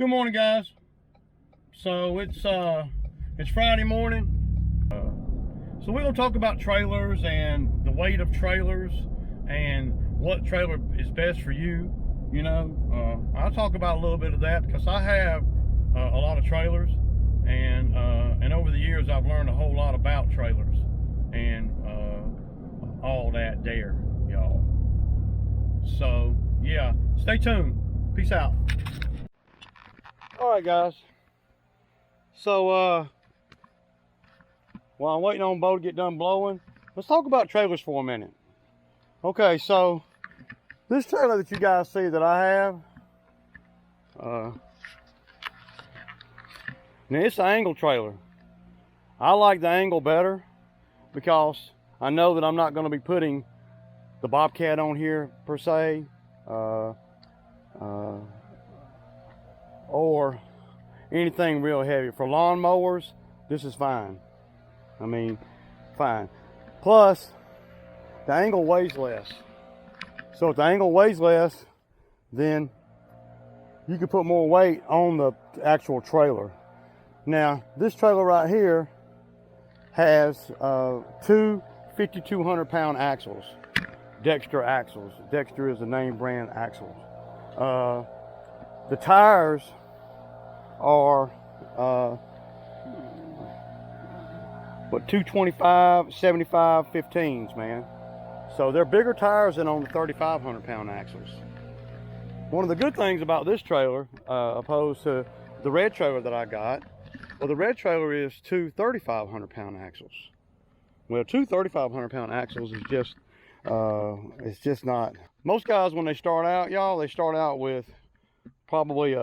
Good morning, guys. So it's Friday morning. So we're gonna talk about trailers and the weight of trailers and what trailer is best for you. I'll talk about a little bit of that because I have a lot of trailers, and over the years I've learned a whole lot about trailers and all that there, y'all. So yeah, stay tuned. Peace out. All right, guys. So while I'm waiting on Bo to get done blowing, let's talk about trailers for a minute. Okay, so this trailer that you guys see that I have, now it's an angle trailer. I like the angle better because I know that I'm not going to be putting the Bobcat on here per se, or anything real heavy. For lawn mowers, this is fine. I mean, fine. Plus, the angle weighs less. So if the angle weighs less, then you can put more weight on the actual trailer. Now, this trailer right here has two 5,200 pound axles, Dexter axles. Dexter is the name brand axles. The tires are 225, 75, 15s, man. So they're bigger tires than on the 3,500 pound axles. One of the good things about this trailer, opposed to the red trailer that I got, well, the red trailer is two 3,500 pound axles. Well, two 3,500 pound axles is just, it's just not. Most guys, when they start out, y'all, they start out with probably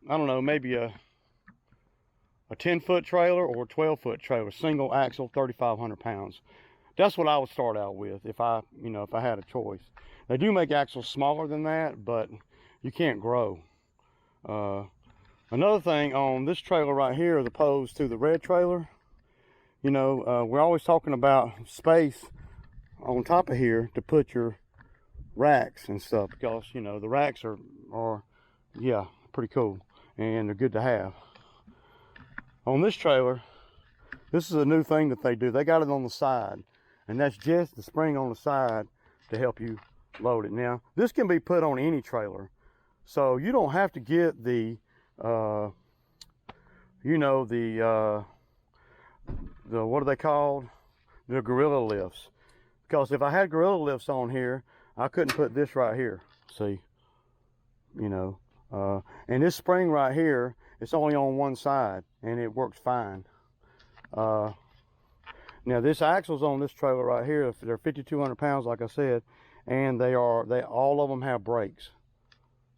I don't know, maybe a 10-foot trailer or a 12-foot trailer, single axle, 3,500 pounds. That's what I would start out with if I had a choice. They do make axles smaller than that, but you can't grow. Another thing on this trailer right here, as opposed to the red trailer, we're always talking about space on top of here to put your racks and stuff, because the racks are yeah, pretty cool and they're good to have. On this trailer, this is a new thing that they do. They got it on the side, and that's just the spring on the side to help you load it. Now, this can be put on any trailer, so you don't have to get the the what are they called? The gorilla lifts. Because if I had gorilla lifts on here, I couldn't put this right here. See, and this spring right here, it's only on one side, and it works fine. Now this axle's on this trailer right here. They're 5,200 pounds, like I said, and all of them have brakes.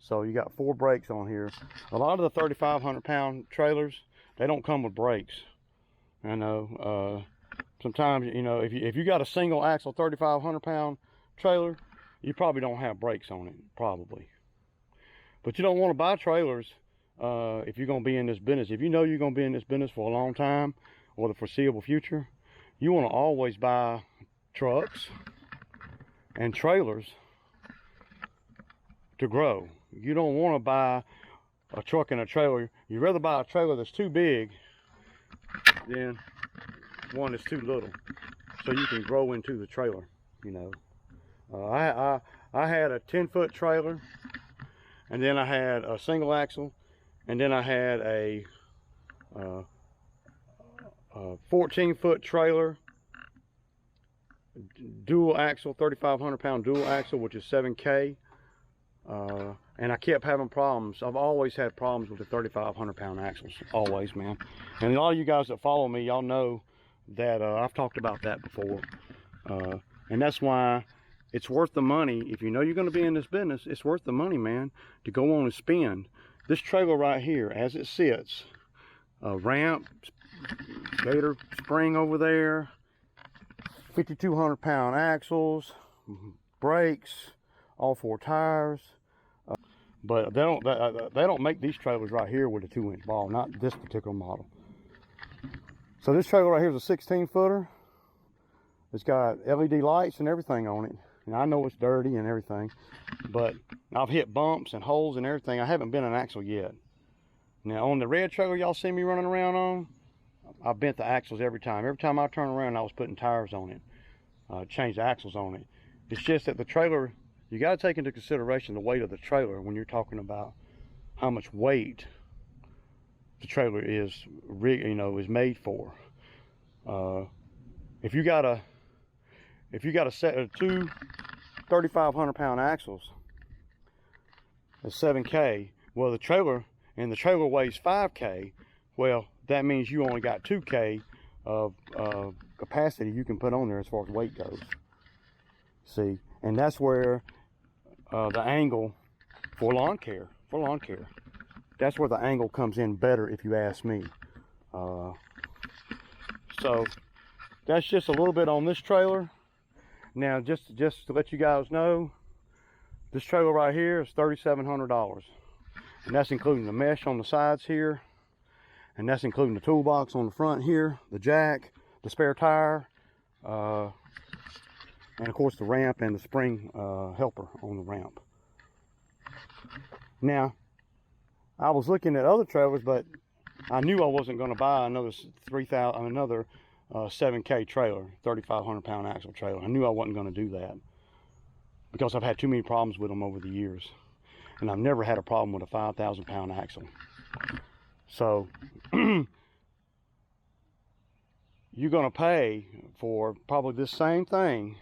So you got 4 brakes on here. A lot of the 3,500 pound trailers, they don't come with brakes. I know. Sometimes, if you got a single axle 3,500 pound trailer, you probably don't have brakes on it, probably. But you don't want to buy trailers if you're going to be in this business. If you know you're going to be in this business for a long time or the foreseeable future, you want to always buy trucks and trailers to grow. You don't want to buy a truck and a trailer. You'd rather buy a trailer that's too big than one that's too little, so you can grow into the trailer. I had a 10-foot trailer, and then I had a single axle, and then I had a 14-foot trailer, dual axle, 3,500 pound dual axle, which is 7K, and I kept having problems. I've always had problems with the 3,500 pound axles, always, man. And a lot of you guys that follow me, y'all know that I've talked about that before, and that's why it's worth the money. If you know you're going to be in this business, it's worth the money, man, to go on and spend. This trailer right here, as it sits, ramp, gator spring over there, 5,200 pound axles, brakes, all 4 tires. But they don't make these trailers right here with a 2-inch ball, not this particular model. So this trailer right here is a 16-footer. It's got LED lights and everything on it. And I know it's dirty and everything, but I've hit bumps and holes and everything. I haven't bent an axle yet. Now on the red trailer y'all see me running around on, I bent the axles every time. Every time I turn around, I was putting tires on it, changed the axles on it. It's just that the trailer, you got to take into consideration the weight of the trailer when you're talking about how much weight the trailer is, is made for. If you got a set of two 3,500 pound axles at 7K, well the trailer weighs 5K, well that means you only got 2K of capacity you can put on there as far as weight goes. See, and that's where the angle for lawn care, that's where the angle comes in better, if you ask me. So that's just a little bit on this trailer. Now just to let you guys know, this trailer right here is $3,700, and that's including the mesh on the sides here, and that's including the toolbox on the front here, the jack, the spare tire, and of course the ramp and the spring helper on the ramp. Now I was looking at other trailers, but I knew I wasn't going to buy another 7K trailer, 3,500 pound axle trailer. I knew I wasn't going to do that because I've had too many problems with them over the years, and I've never had a problem with a 5,000 pound axle. So you're going to pay for probably this same thing,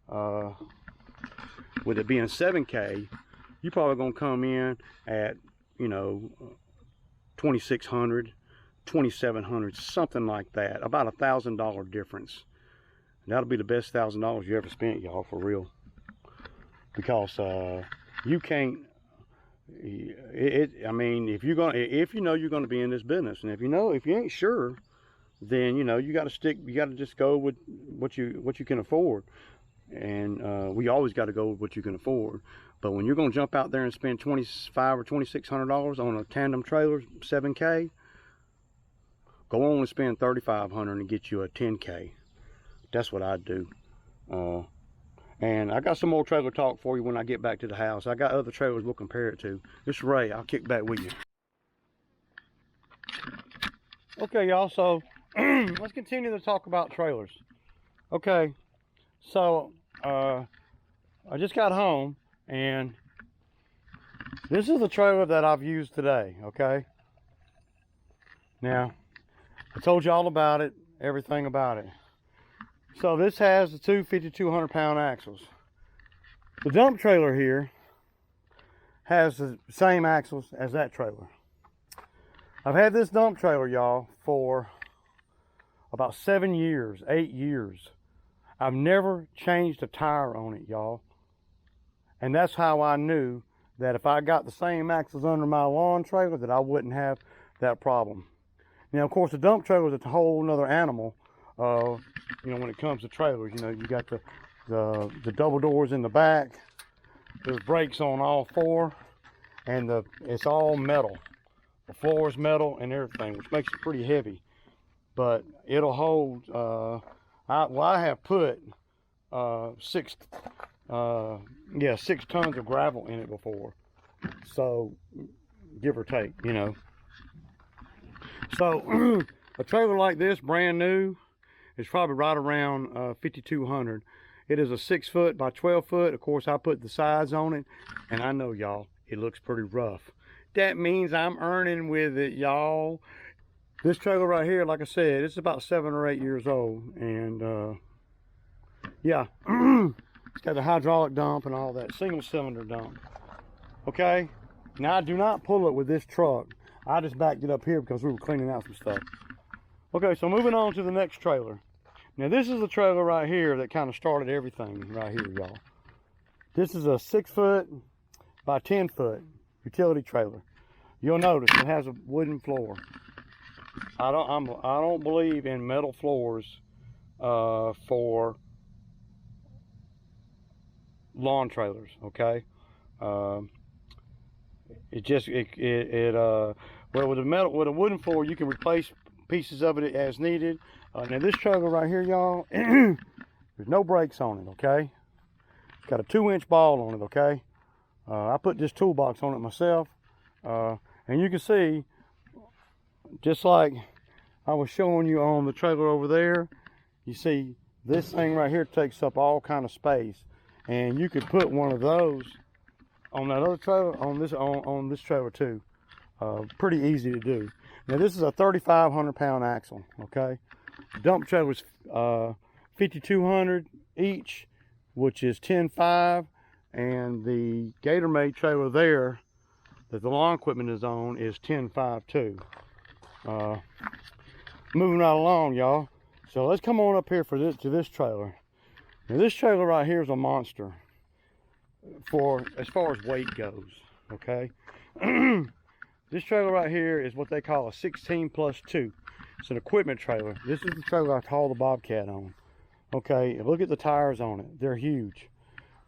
with it being 7K, you're probably going to come in at, you know, 2,600, 2,700, something like that. About $1,000 difference. And that'll be the best $1,000 you ever spent, y'all, for real. Because you can't. I mean, if you know you're gonna be in this business, and if you ain't sure, then you got to stick. You got to just go with what you can afford. And we always got to go with what you can afford. But when you're going to jump out there and spend $2,500 or $2,600 on a tandem trailer, 7K, go on and spend $3,500 and get you a 10K. That's what I'd do. And I got some more trailer talk for you when I get back to the house. I got other trailers we'll compare it to. This is Ray. I'll kick back with you. Okay, y'all. So let's continue to talk about trailers. Okay. So I just got home, and this is the trailer that I've used today. Okay. Now I told you all about it, everything about it. So this has the two 5,200 pound axles. The dump trailer here has the same axles as that trailer. I've had this dump trailer, y'all, for about 7 years, 8 years. I've never changed a tire on it, y'all. And that's how I knew that if I got the same axles under my lawn trailer, that I wouldn't have that problem. Now, of course, the dump trailer is a whole nother animal. When it comes to trailers, you got the double doors in the back. There's brakes on all four, and it's all metal. The floor is metal and everything, which makes it pretty heavy. But it'll hold. I have put 6 tons of gravel in it before, so give or take, So a trailer like this, brand new, is probably right around 5,200. It is a 6 foot by 12 foot. Of course, I put the sides on it, and I know, y'all, it looks pretty rough. That means I'm earning with it, y'all. This trailer right here, like I said, it's about 7 or 8 years old, and yeah, it's got the hydraulic dump and all that, single cylinder dump. Okay, now I do not pull it with this truck. I just backed it up here because we were cleaning out some stuff. Okay, so moving on to the next trailer. Now this is the trailer right here that kind of started everything right here, y'all. This is a 6 foot by 10 foot utility trailer. You'll notice it has a wooden floor. I don't believe in metal floors for lawn trailers. Okay, well, with a wooden floor, you can replace pieces of it as needed. Now this trailer right here, y'all, there's no brakes on it. Okay, it's got a 2-inch ball on it. Okay, I put this toolbox on it myself, and And you can see, just like I was showing you on the trailer over there, you see this thing right here takes up all kind of space, and you could put one of those on that other trailer, on this trailer too. Pretty easy to do. Now this is a 3,500 pound axle, okay? Dump trailers 5,200 each, which is 10.5, and the Gator Made trailer there that the lawn equipment is on is 10.5 too. Moving right along, y'all. So let's come on up here to this trailer. Now this trailer right here is a monster as far as weight goes, okay? This trailer right here is what they call a 16+2. It's an equipment trailer. This is the trailer I haul the Bobcat on. Okay, look at the tires on it. They're huge.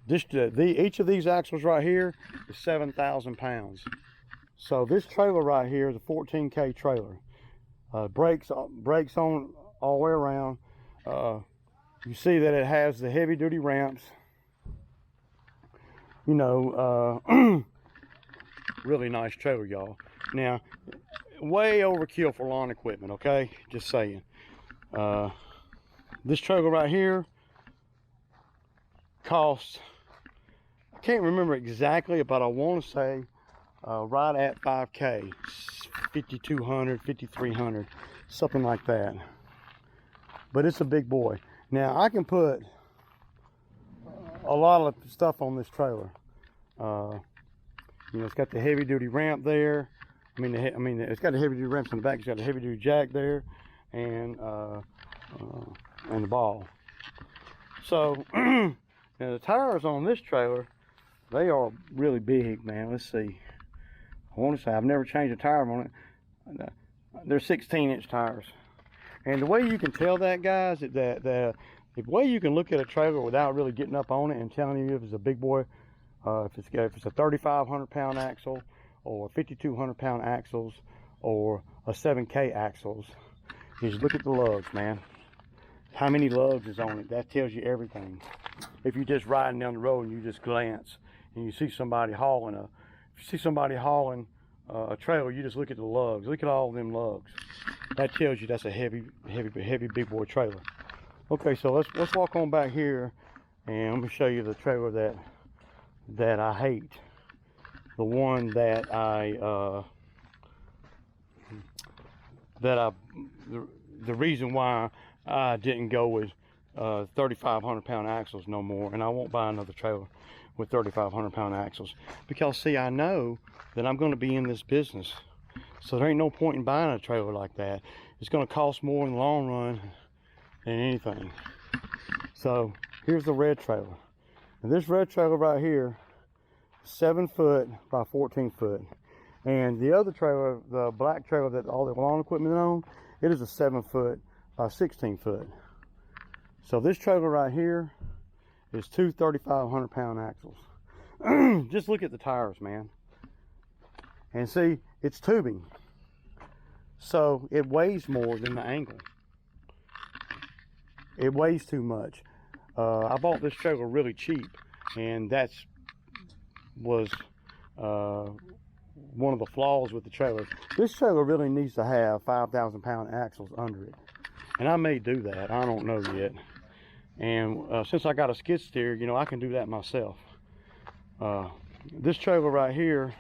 Each of these axles right here is 7,000 pounds. So this trailer right here is a 14K trailer. Brakes on all the way around. You see that it has the heavy duty ramps. You know, really nice trailer, y'all. Now, way overkill for lawn equipment, okay? Just saying. This trailer right here costs, I can't remember exactly, but I want to say right at 5K, 5,200, 5,300, something like that. But it's a big boy. Now I can put a lot of stuff on this trailer. You know, it's got the heavy duty ramp there. I mean, it's got the heavy duty ramps in the back. It's got a heavy duty jack there, and the ball. So now the tires on this trailer, they are really big, man. Let's see. I want to say I've never changed a tire on it. They're 16-inch tires. And the way you can tell that, guys, is that the way you can look at a trailer without really getting up on it and telling you if it's a big boy, if it's a 3,500 pound axle, or 5,200 pound axles, or a 7K axles, is look at the lugs, man. How many lugs is on it? That tells you everything. If you're just riding down the road and you just glance and you see somebody hauling a trailer, you just look at the lugs. Look at all of them lugs. That tells you that's a heavy big boy trailer. Okay, so let's walk on back here, and let me show you the trailer that I hate. The one that the reason why I didn't go with 3,500 pound axles no more, and I won't buy another trailer with 3,500 pound axles, because see, I know that I'm going to be in this business, so there ain't no point in buying a trailer like that. It's going to cost more in the long run than anything. So here's the red trailer, and this red trailer right here, 7 foot by 14 foot, and the other trailer, the black trailer that all the lawn equipment is on, it is a 7 foot by 16 foot. So this trailer right here is two 3,500 pound axles. Just look at the tires, man, and see, it's tubing, so it weighs more than the angle. It weighs too much. I bought this trailer really cheap, and was one of the flaws with the trailer. This trailer really needs to have 5,000 pound axles under it, and I may do that. I don't know yet. And since I got a skid steer, you know, I can do that myself. This trailer right here,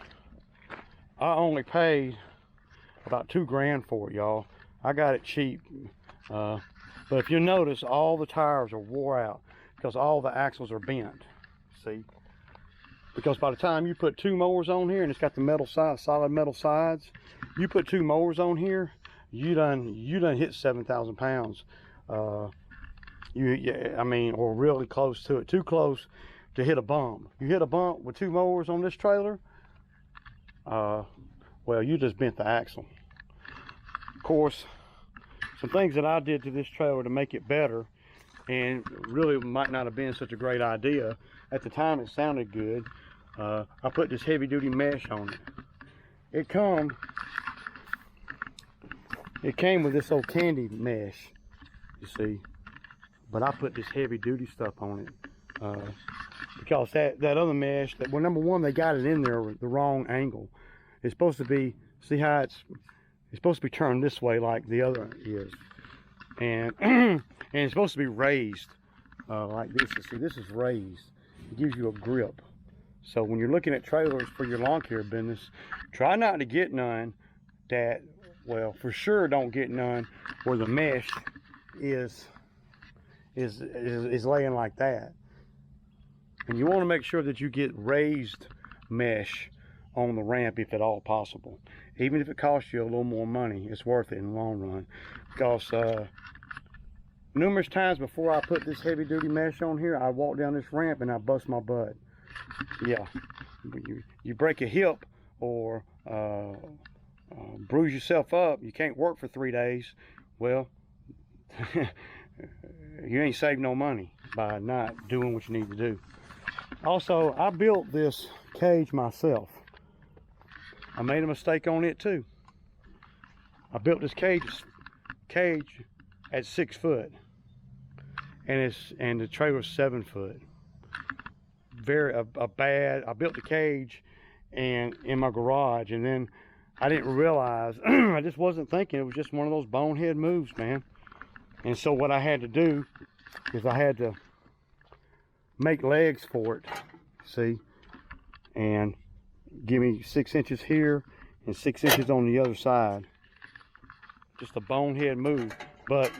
I only paid about $2 grand for it, y'all. I got it cheap. But if you notice, all the tires are wore out because all the axles are bent. See? Because by the time you put 2 mowers on here, and it's got the metal sides, solid metal sides, you put 2 mowers on here, you done hit 7,000 pounds. I mean, or really close to it. Too close to hit a bump. You hit a bump with 2 mowers on this trailer, well, you just bent the axle. Of course, some things that I did to this trailer to make it better, and really might not have been such a great idea. At the time, it sounded good. I put this heavy duty mesh on it. It came with this old candy mesh, you see, but I put this heavy duty stuff on it because that other mesh, well, number one, they got it in there with the wrong angle. It's supposed to be See how it's supposed to be turned this way like the other is, and and it's supposed to be raised like this. See, this is raised. It gives you a grip. So when you're looking at trailers for your lawn care business, try not to get none that, well, for sure don't get none where the mesh is laying like that. And you want to make sure that you get raised mesh on the ramp if at all possible. Even if it costs you a little more money, it's worth it in the long run. Because numerous times before I put this heavy duty mesh on here, I walk down this ramp and I bust my butt. Yeah, you break a hip or bruise yourself up, you can't work for 3 days. Well, you ain't saved no money by not doing what you need to do. Also, I built this cage myself. I made a mistake on it too. I built this cage at 6 foot, and the trailer's 7 foot. I built the cage and in my garage, and then I didn't realize, I just wasn't thinking, it was just one of those bonehead moves, man. And so what I had to do is I had to make legs for it, see, and give me 6 inches here and 6 inches on the other side. Just a bonehead move, but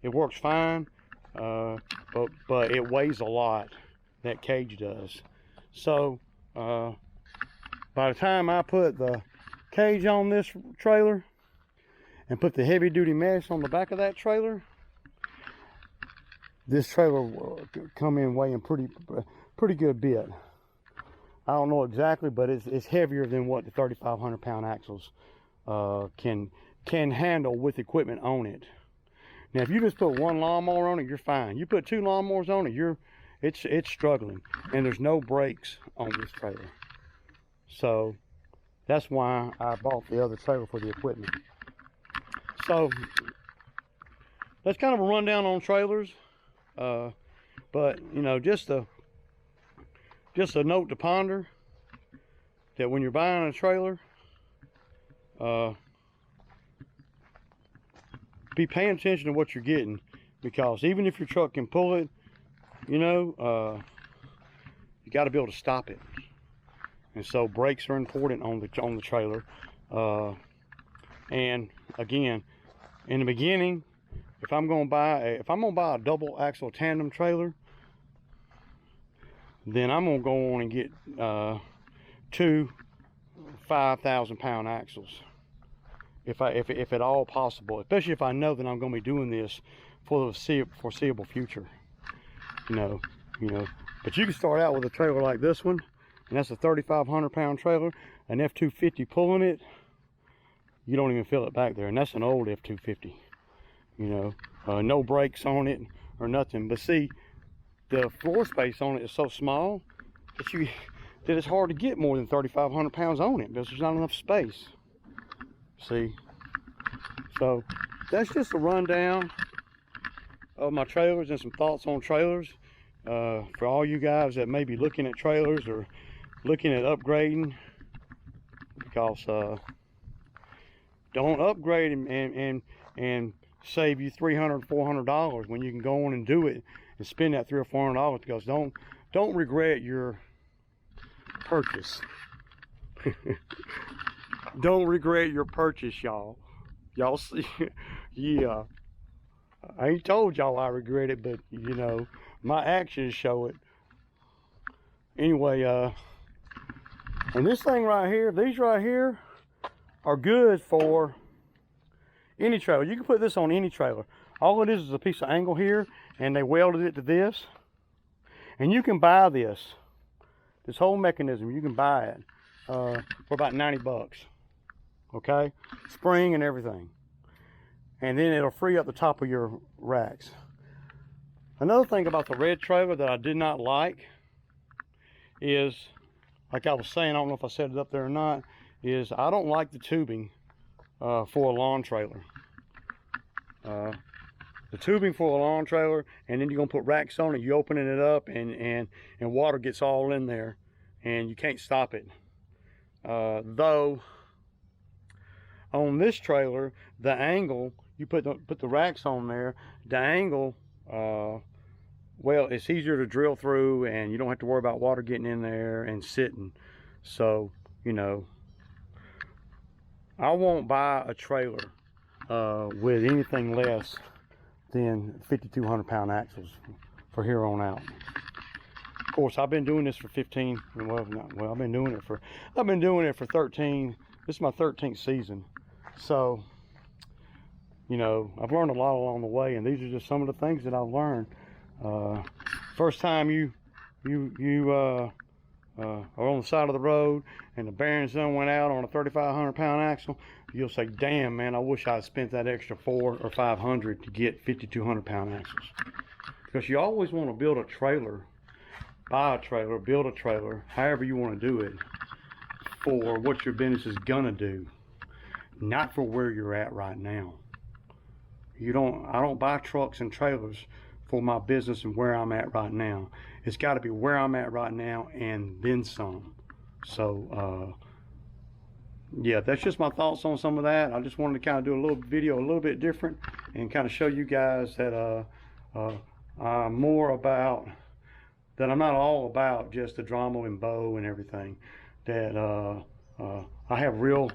it works fine. But it weighs a lot, that cage does. So by the time I put the cage on this trailer and put the heavy duty mesh on the back of that trailer, this trailer will come in weighing pretty good bit. I don't know exactly, but it's heavier than what the 3,500 pound axles can handle with equipment on it. Now, if you just put one lawnmower on it, you're fine. You put 2 lawnmowers on it, it's struggling, and there's no brakes on this trailer. So that's why I bought the other trailer for the equipment. So that's kind of a rundown on trailers. But you know, just a note to ponder, that when you're buying a trailer, be paying attention to what you're getting, because even if your truck can pull it, you know, you got to be able to stop it. And so brakes are important on the trailer. And again, in the beginning, if I'm gonna buy a double axle tandem trailer, then I'm gonna go on and get 2 5,000 pound axles, if at all possible, especially if I know that I'm gonna be doing this for the foreseeable future. You know. But you can start out with a trailer like this one, and that's a 3,500 pound trailer, an F250 pulling it, you don't even feel it back there, and that's an old F250. You know, no brakes on it or nothing. But see, the floor space on it is so small that it's hard to get more than 3,500 pounds on it, because there's not enough space. See, so that's just a rundown of my trailers and some thoughts on trailers for all you guys that may be looking at trailers or looking at upgrading. Because don't upgrade and save you $300, $400 when you can go on and do it and spend that $300 or $400, because don't regret your purchase. Don't regret your purchase, y'all. Y'all see, yeah. I ain't told y'all I regret it, but you know, my actions show it. Anyway, and this thing right here, these right here are good for any trailer. You can put this on any trailer. All it is a piece of angle here, and they welded it to this. And you can buy this whole mechanism. You can buy it for about 90 bucks. Okay, spring and everything. And then it'll free up the top of your racks. Another thing about the red trailer that I did not like is, like I was saying, I don't know if I said it up there or not, is I don't like the tubing for a lawn trailer. The tubing for a lawn trailer, and then you're gonna put racks on it, you opening it up, and water gets all in there, and you can't stop it. Though On this trailer, the angle, you put the racks on there, the angle, well, it's easier to drill through, and you don't have to worry about water getting in there and sitting. So, you know, I won't buy a trailer with anything less than 5,200 pound axles for here on out. Of course, I've been doing this for 15, well, I've been doing it for 13. This is my 13th season. So, you know, I've learned a lot along the way, and these are just some of the things that I've learned. First time you are on the side of the road and the bearings done went out on a 3,500 pound axle, you'll say, damn man, I wish I'd spent that extra 400 or 500 to get 5,200 pound axles. Because you always want to build a trailer, buy a trailer, build a trailer, however you want to do it, for what your business is gonna do, not for where you're at right now. I don't buy trucks and trailers for my business and where I'm at right now. It's got to be where I'm at right now and then some. So yeah, that's just my thoughts on some of that. I just wanted to kind of do a little video a little bit different and kind of show you guys that I'm more about, that I'm not all about just the drama and bow and everything, that I have real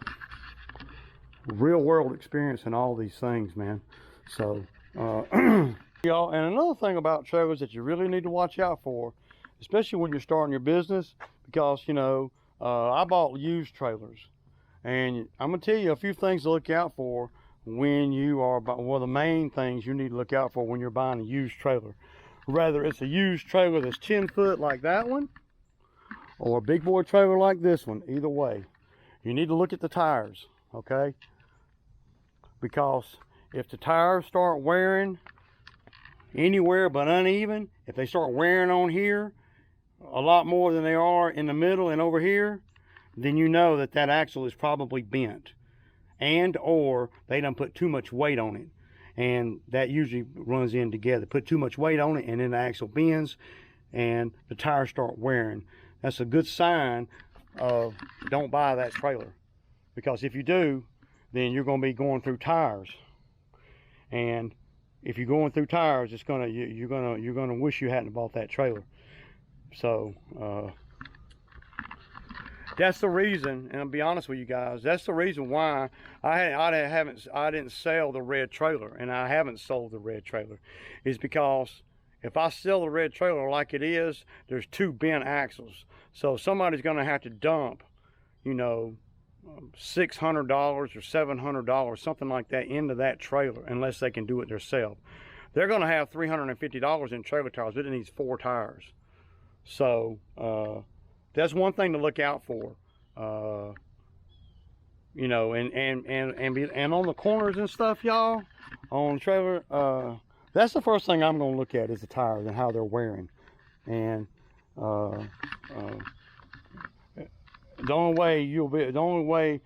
world experience in all these things, man. So y'all, and another thing about trailers that you really need to watch out for, especially when you're starting your business, because, you know, I bought used trailers, and I'm gonna tell you a few things to look out for when you are, well, the main things you need to look out for when you're buying a used trailer. Whether it's a used trailer that's 10 foot like that one, or a big boy trailer like this one, either way, you need to look at the tires, okay? Because if the tires start wearing anywhere but uneven, if they start wearing on here a lot more than they are in the middle and over here, then you know that that axle is probably bent, and or they done put too much weight on it, and that usually runs in together. Put too much weight on it, and then the axle bends and the tires start wearing. That's a good sign of don't buy that trailer, because if you do, then you're going to be going through tires, and if you're going through tires, it's gonna, you're gonna wish you hadn't bought that trailer. So that's the reason, and I'll be honest with you guys, that's the reason why I didn't sell the red trailer, and I haven't sold the red trailer, is because if I sell the red trailer like it is, there's 2 bent axles. So somebody's gonna have to dump, you know, $600 or $700, something like that, into that trailer, unless they can do it themselves. They're going to have $350 in trailer tires, but it needs 4 tires. So that's one thing to look out for. You know, and on the corners and stuff, y'all, on the trailer, that's the first thing I'm going to look at, is the tires and how they're wearing. And the only way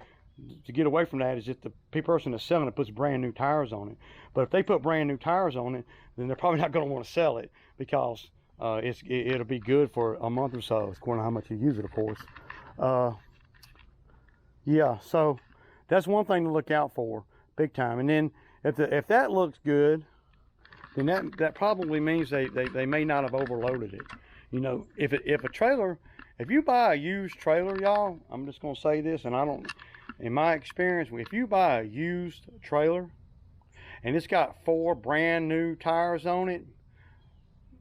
to get away from that is if the person that's selling it puts brand new tires on it. But if they put brand new tires on it, then they're probably not going to want to sell it, because it'll be good for a month or so, according to how much you use it, of course. Yeah, so that's one thing to look out for, big time. And then if that looks good, then that probably means they may not have overloaded it. You know, if a trailer, if you buy a used trailer, y'all, I'm just going to say this, and in my experience, if you buy a used trailer and it's got 4 brand new tires on it,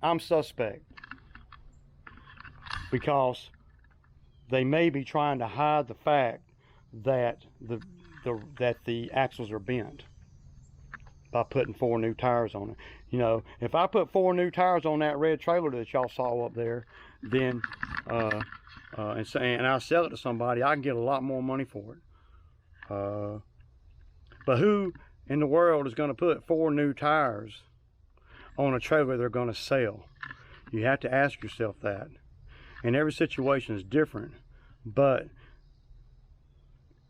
I'm suspect, because they may be trying to hide the fact that the axles are bent by putting 4 new tires on it. You know, if I put 4 new tires on that red trailer that y'all saw up there, then and I sell it to somebody, I can get a lot more money for it. But who in the world is going to put 4 new tires on a trailer they're going to sell? You have to ask yourself that. And every situation is different, but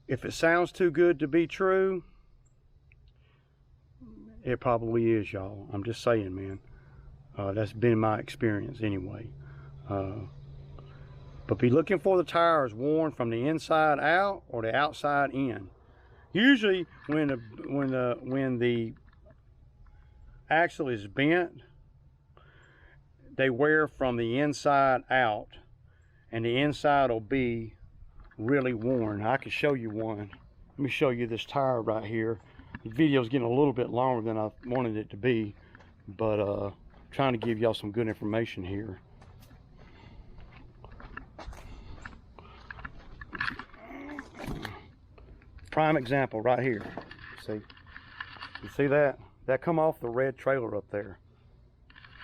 if it sounds too good to be true, it probably is, y'all. I'm just saying, man. That's been my experience anyway. But be looking for the tires worn from the inside out or the outside in. Usually when the axle is bent, they wear from the inside out, and the inside will be really worn. I can show you one. Let me show you this tire right here. The video's getting a little bit longer than I wanted it to be, but trying to give y'all some good information here. Prime example right here. See, you see that? That come off the red trailer up there.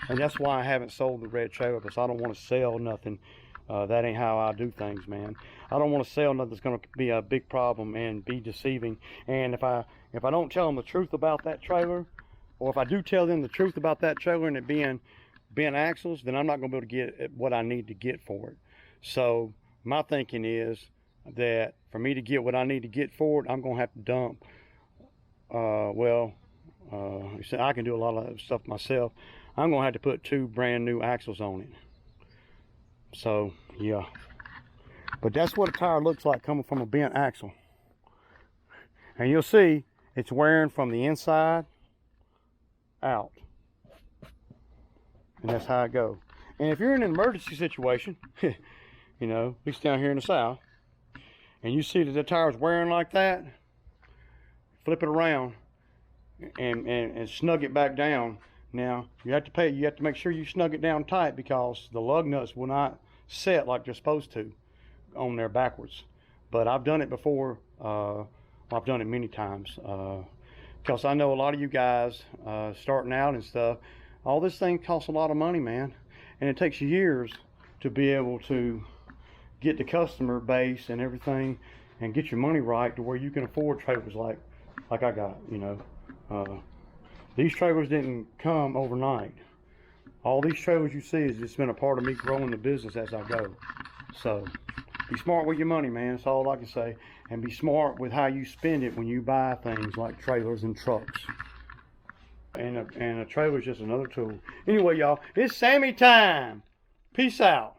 And that's why I haven't sold the red trailer, because I don't want to sell nothing. That ain't how I do things, man. I don't want to sell nothing that's going to be a big problem and be deceiving. And if I don't tell them the truth about that trailer, or if I do tell them the truth about that trailer and it being bent axles, then I'm not going to be able to get what I need to get for it. So my thinking is that for me to get what I need to get for it, I'm going to have to dump. I can do a lot of stuff myself. I'm going to have to put 2 brand new axles on it. So, yeah. But that's what a tire looks like coming from a bent axle. And you'll see it's wearing from the inside out. And that's how it goes. And if you're in an emergency situation, you know, at least down here in the South, and you see that the tire's wearing like that, flip it around and snug it back down. Now you have to make sure you snug it down tight, because the lug nuts will not set like they're supposed to on there backwards. But I've done it before. I've done it many times, because I know a lot of you guys starting out and stuff, all this thing costs a lot of money, man, and it takes years to be able to get the customer base and everything and get your money right to where you can afford trailers like I got, you know. These trailers didn't come overnight. All these trailers you see has just been a part of me growing the business as I go. So be smart with your money, man. That's all I can say. And be smart with how you spend it when you buy things like trailers and trucks. And a trailer is just another tool. Anyway, y'all, it's Sammy time. Peace out.